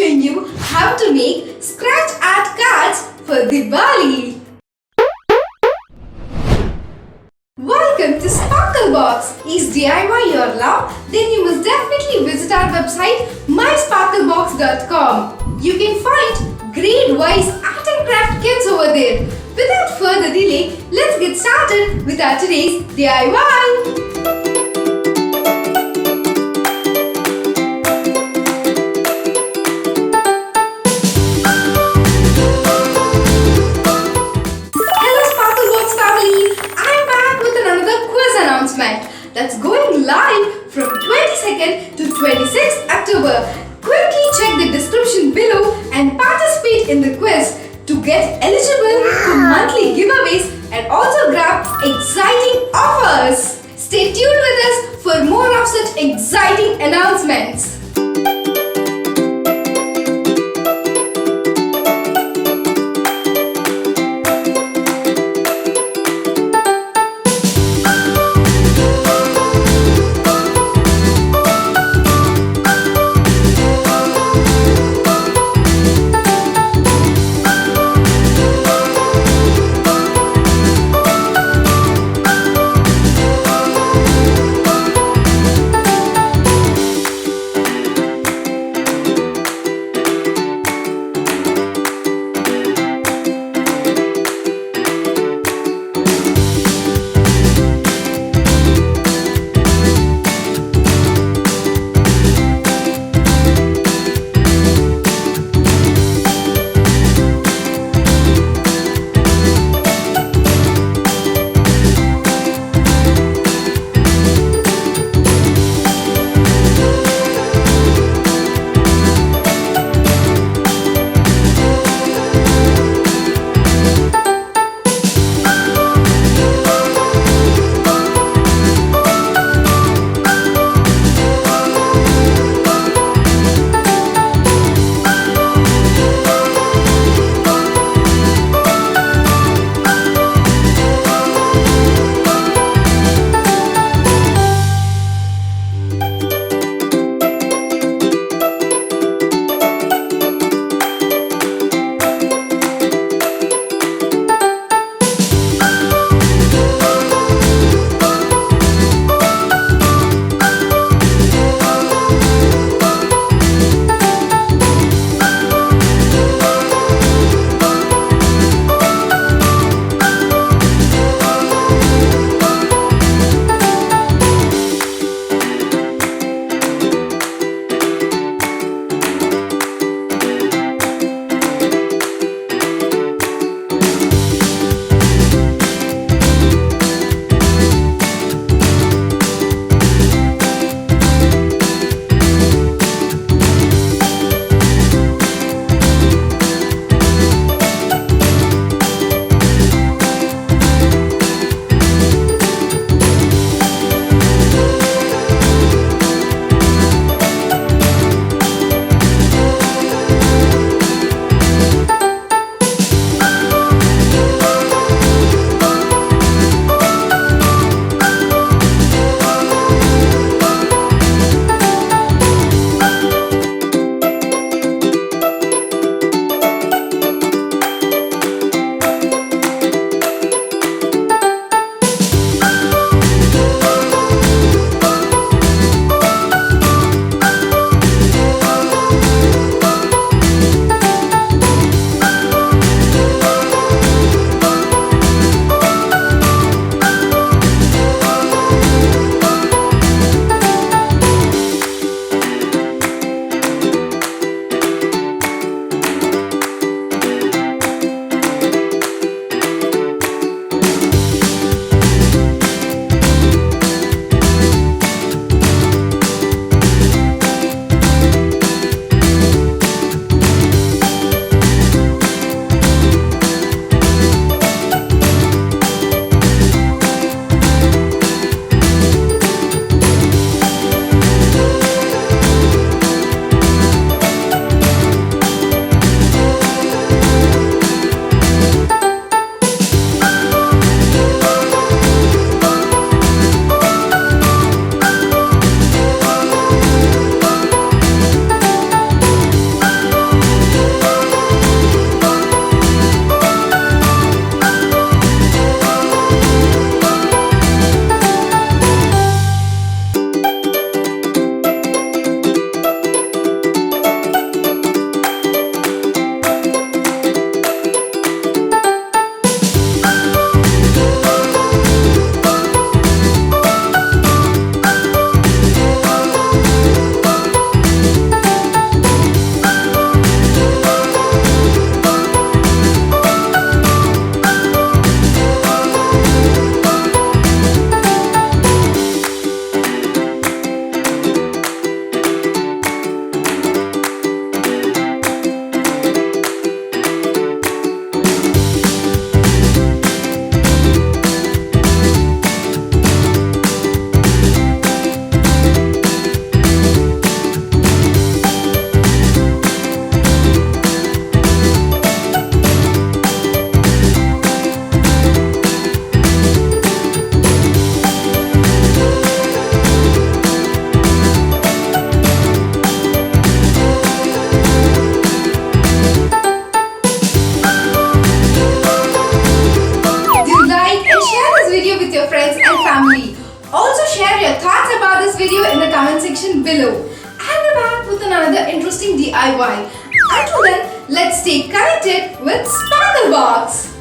teaching you how to make scratch art cards for Diwali. Welcome to Sparklebox. Is DIY your love? Then you must definitely visit our website mysparklebox.com. You can find grade-wise art and craft kits over there. Without further delay, let's get started with our today's DIY. That's going live from 22nd to 26th October. Quickly check the description below and participate in the quiz to get eligible for monthly giveaways and also grab exciting offers. Stay tuned with us for more of such exciting announcements. below. And we're back with another interesting DIY. Until then, let's stay connected with Sparklebox.